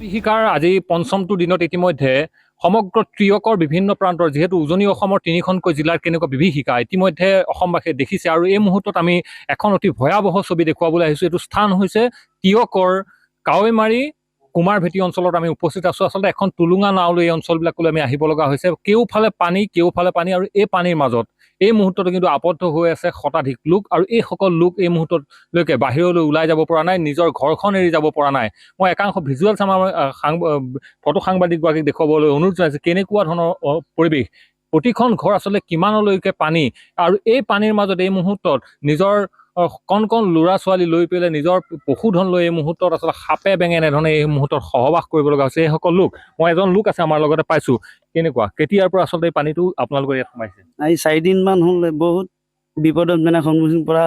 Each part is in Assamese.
কৃষিকাৰ আজি পঞ্চমটো দিনত ইতিমধ্যে সমগ্ৰ ত্ৰিয়কৰ বিভিন্ন প্ৰান্তৰ যিহেতু উজনি অসমৰ তিনিখনকৈ জিলাৰ কেনেকুৱা বিভীষিকা ইতিমধ্যে অসমবাসীয়ে দেখিছে আৰু এই মুহূৰ্তত আমি এখন অতি ভয়াৱহ ছবি দেখুৱাবলৈ আহিছোঁ। এইটো স্থান হৈছে টিয়কৰ কাৱৈমাৰী কুমাৰভেটি অঞ্চলত আমি উপস্থিত আছোঁ। আচলতে এখন টুলুঙা নাওলৈ এই অঞ্চলবিলাকলৈ আমি আহিব লগা হৈছে। কেওফালে পানী আৰু এই পানীৰ মাজত এই মুহূৰ্তত কিন্তু আবদ্ধ হৈ আছে শতাধিক লোক আৰু এইসকল লোক এই মুহূৰ্তলৈকে বাহিৰলৈ ওলাই যাব পৰা নাই, নিজৰ ঘৰখন এৰি যাব পৰা নাই। মই একাংশ ভিজুৱেলছ আমাৰ ফটো সাংবাদিকগৰাকীক দেখুৱাবলৈ অনুৰোধ জনাইছোঁ কেনেকুৱা ধৰণৰ পৰিৱেশ। প্ৰতিখন ঘৰ আচলতে কিমানলৈকে পানী আৰু এই পানীৰ মাজত এই মুহূৰ্তত নিজৰ কণ কণ ল'ৰা ছোৱালী লৈ পেলাই নিজৰ পশুধন লৈ এই মুহূৰ্তত আচলতে সাপে বেঙে এনেধৰণে এই মুহূৰ্তত সহবাস কৰিব লগা হৈছে এইসকল লোক। মই এজন লোক আছে আমাৰ লগতে পাইছোঁ। কেনেকুৱা কেতিয়াৰ পৰা আচলতে এই পানীটো আপোনালোকৰ ইয়াত সোমাইছে? আজি 4 দিনমান হ'ল বহুত বিপদত সন্মুখীন কৰা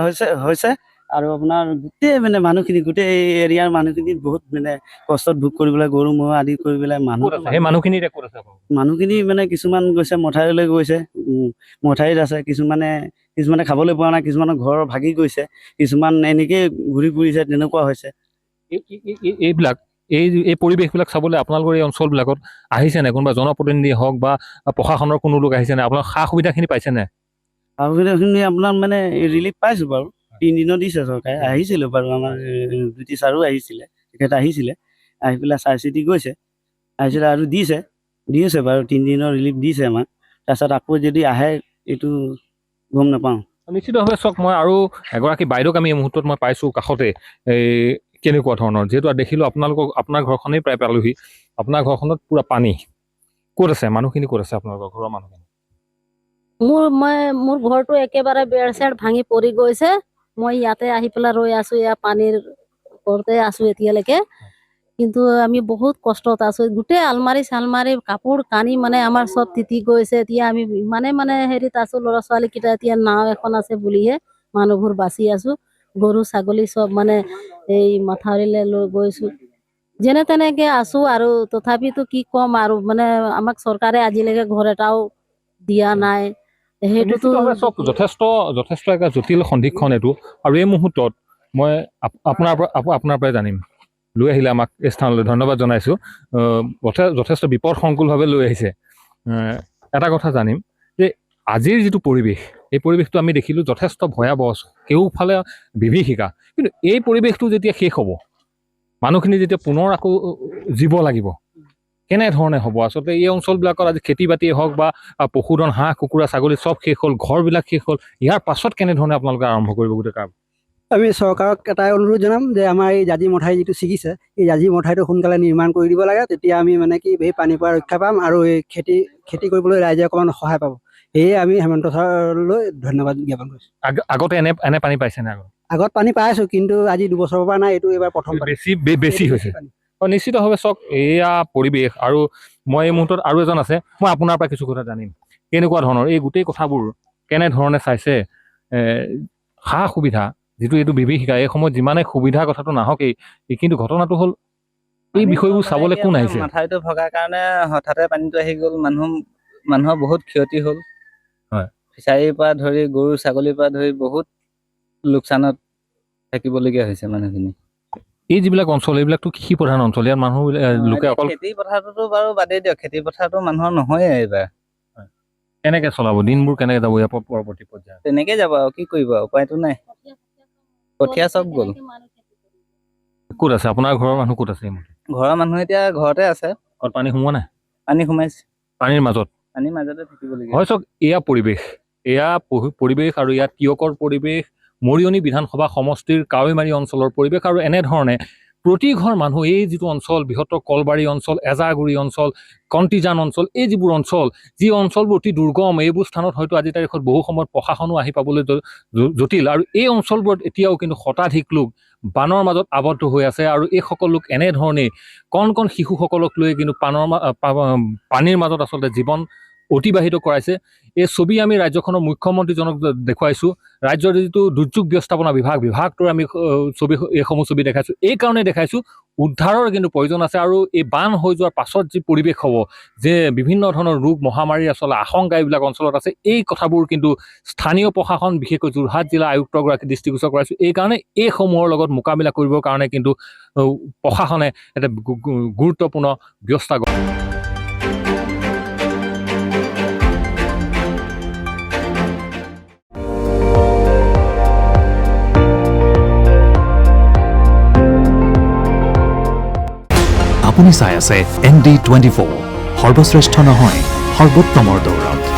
হৈছে আৰু আপোনাৰ গোটেই মানুহখিনি গোটেই এৰিয়াৰ মানুহখিনি বহুত কষ্টত ভোগ কৰিবলৈ গৰু ম'হ আদি কৰি পেলাই সেই মানুহখিনি এতিয়া ক'ত আছে? মানুহখিনি কিছুমান গৈছে মথাউৰিলৈ গৈছে, মথাউৰিত আছে, কিছুমানে খাবলৈ পোৱা নাই, কিছুমানৰ ঘৰ ভাগি গৈছে, কিছুমান এনেকেই ঘূৰি ফুৰিছে, তেনেকুৱা হৈছে। এইবিলাক এই পৰিৱেশবিলাক চাবলৈ আপোনালোকৰ এই অঞ্চলবিলাকত আহিছে নাই? কোনোবা জনপ্ৰতিনিধি হওক বা প্ৰশাসনৰ কোনো লোক আহিছে নাই? আপোনাৰ সা সুবিধাখিনি পাইছে নাই? সা সুবিধাখিনি আপোনাৰ ৰিলিফ পাইছোঁ বাৰু। 3 দিনত দিছে চৰকাৰে। আহিছিলোঁ বাৰু, আমাৰ জ্যোতি ছাৰো আহিছিলে, তেখেত আহিছিলে, আহি পেলাই চাই চিতি গৈছে, আহিছিলে আৰু দিছে বাৰু 3 দিনৰ ৰিলিফ দিছে আমাক। তাৰপিছত আকৌ যদি আহে এইটো গম নাপাওঁ। নিশ্চিতভাৱে চাওক, মই আৰু এগৰাকী বাইদেউক আমি এই মুহূৰ্তত মই পাইছোঁ কাষতে। এই কেনেকুৱা ধৰণৰ যিহেতু দেখিলোঁ আপোনাৰ ঘৰখনেই প্ৰায় পালোহি। আপোনাৰ ঘৰখনত পুৰা পানী। ক'ত আছে মানুহখিনি? ক'ত আছে আপোনালোকৰ ঘৰৰ মানুহখিনি? মোৰ ঘৰটো একেবাৰে বেৰ চেৰ ভাঙি পৰি গৈছে। মই ইয়াতে আহি পেলাই ৰৈ আছোঁ, ইয়াৰ পানীৰ ওপৰতে আছোঁ এতিয়ালৈকে। কিন্তু আমি বহুত কষ্টত আছোঁ। গোটেই আলমাৰি চালমাৰি কাপোৰ কানি আমাৰ চব তিতি গৈছে। এতিয়া আমি হেৰিত আছোঁ, ল'ৰা ছোৱালীকেইটা এতিয়া নাও এখন আছে বুলিহে মানুহবোৰ বাচি আছোঁ। গৰু ছাগলী চব এই মাথাউৰিলৈ লৈ গৈছোঁ, যেনে তেনেকে আছোঁ আৰু তথাপিতো কি ক'ম আৰু আমাক চৰকাৰে আজিলৈকে ঘৰ এটাও দিয়া নাই। সেইটোতো যথেষ্ট এটা জটিল সন্ধিক্ষণ এইটো। আৰু এই মুহূৰ্তত মই আপোনাৰ পৰাই জানিম, লৈ আহিলে আমাক এই স্থানলৈ, ধন্যবাদ জনাইছোঁ। যথেষ্ট বিপদসংকুলভাৱে লৈ আহিছে। এটা কথা জানিম যে আজিৰ যিটো পৰিৱেশ, এই পৰিৱেশটো আমি দেখিলোঁ যথেষ্ট ভয়াৱহ, কেওফালে বিভীষিকা। কিন্তু এই পৰিৱেশটো যেতিয়া শেষ হ'ব, মানুহখিনি যেতিয়া পুনৰ আকৌ জীব লাগিব, কেনেধৰণে হ'ব? আচলতে এই অঞ্চলবিলাকত আজি খেতি বাতিয়ে হওক বা পশুধন হাঁহ কুকুৰা ছাগলী চব শেষ হ'ল, ঘৰবিলাক শেষ হ'ল, ইয়াৰ পাছত কেনেধৰণে আপোনালোকে আৰম্ভ কৰিব গোটেই কাম? আমি চৰকাৰক এটাই অনুৰোধ জনাম যে আমাৰ এই জাঁজি মথাউৰি যিটো ছিগিছে, এই জাঁজি মথাউৰিটো সোনকালে নিৰ্মাণ কৰি দিব লাগে। তেতিয়া আমি এই পানীৰ পৰা ৰক্ষা পাম আৰু এই খেতি কৰিবলৈ ৰাইজে অকণমান সহায় পাব। সেয়ে আমি হেমন্ত ছাৰলৈ ধন্যবাদ জ্ঞাপন কৰিছোঁ। আগতে এনে পানী পাইছে নে? আগত পানী পাইছোঁ, কিন্তু আজি 2 বছৰৰ পৰা নাই, এইটো এইবাৰ প্ৰথম বেছি হৈছে। নিশ্চিতভাৱে চাওক, এয়া পৰিৱেশ। আৰু মই এই মুহূৰ্তত আৰু এজন আছে, মই আপোনাৰ পৰা কিছু কথা জানিম। কেনেকুৱা ধৰণৰ এই গোটেই কথাবোৰ কেনেধৰণে চাইছে? সা সুবিধা যিটো এইটো বিভীষিকা, এই সময়ত যিমানে সুবিধাৰ কথাটো নাহকেই, কিন্তু ঘটনাটো হ'ল এই বিষয়বোৰ চাবলৈ কোন আহিছে? মাথাউৰিটো ভগাৰ কাৰণে হঠাতে পানীটো আহি গ'ল, মানুহৰ বহুত ক্ষতি হ'ল। হয়, ফিচাৰীৰ পৰা ধৰি গৰু ছাগলীৰ পৰা ধৰি বহুত লোকচানত থাকিবলগীয়া হৈছে মানুহখিনি। এই যিবিলাক অঞ্চল, এইবিলাকতো কৃষি প্ৰধান অঞ্চল। ইয়াত মানুহ লোকে অকল খেতি পথাৰটোতো বাৰু বাদেই দিয়ক, খেতি পথাৰটো মানুহৰ নহয়ে এইবাৰ। কেনেকে চলাব দিনবোৰ? কেনেকে যাব ইয়াৰ পৰৱৰ্তী পৰ্যায়ত? তেনেকে যাব আৰু, কি কৰিব, উপায়তো নাই। কঠীয়া চব গ'ল। ক'ত আছে আপোনাৰ ঘৰৰ মানুহ? ক'ত আছে? ঘৰৰ মানুহ এতিয়া ঘৰতে আছে। পানী সোমোৱা নাই? পানী সোমাইছে, পানীৰ মাজতে থাকিবলগীয়া হয়। চাওক, এয়া পৰিৱেশ আৰু ইয়াত টিয়কৰ পৰিৱেশ, মৰিয়নি বিধানসভা সমষ্টিৰ কাৱৈমাৰী অঞ্চলৰ পৰিৱেশ। আৰু এনেধৰণে প্ৰতি ঘৰ মানুহ, এই যিটো অঞ্চল বৃহত্তৰ কলবাৰী অঞ্চল, এজাৰগুৰি অঞ্চল, কণ্টিজান অঞ্চল, এই যিবোৰ অঞ্চল, যি অঞ্চলবোৰ অতি দুৰ্গম, এইবোৰ স্থানত হয়তো আজিৰ তাৰিখত বহু সময়ত প্ৰশাসনো আহি পাবলৈ জটিল। আৰু এই অঞ্চলবোৰত এতিয়াও কিন্তু শতাধিক লোক বানৰ মাজত আবদ্ধ হৈ আছে। আৰু এই সকলো লোক এনেধৰণেই কণ কণ শিশুসকলক লৈ কিন্তু পানীৰ মাজত আচলতে জীৱন অতিবাহিত কৰাইছে। এই ছবি আমি ৰাজ্যখনৰ মুখ্যমন্ত্ৰীজনক দেখুৱাইছোঁ। ৰাজ্যৰ যিটো দুৰ্যোগ ব্যৱস্থাপনা বিভাগটোৰ আমি এইসমূহ ছবি দেখাইছোঁ। এই কাৰণে দেখাইছোঁ উদ্ধাৰৰ কিন্তু প্ৰয়োজন আছে, আৰু এই বান হৈ যোৱাৰ পাছত যি পৰিৱেশ হ'ব, যে বিভিন্ন ধৰণৰ ৰোগ মহামাৰীৰ আচলতে আশংকা এইবিলাক অঞ্চলত আছে, এই কথাবোৰ কিন্তু স্থানীয় প্ৰশাসন, বিশেষকৈ যোৰহাট জিলা আয়ুক্তগৰাকী দৃষ্টিগোচৰ কৰাইছোঁ। এইকাৰণে এইসমূহৰ লগত মোকাবিলা কৰিবৰ কাৰণে কিন্তু প্ৰশাসনে এটা গুৰুত্বপূৰ্ণ ব্যৱস্থা গ্ৰহণ আপুনি চাই আছে ND24, সৰ্বশ্ৰেষ্ঠ নহয় সৰ্বোত্তমৰ দৌৰত।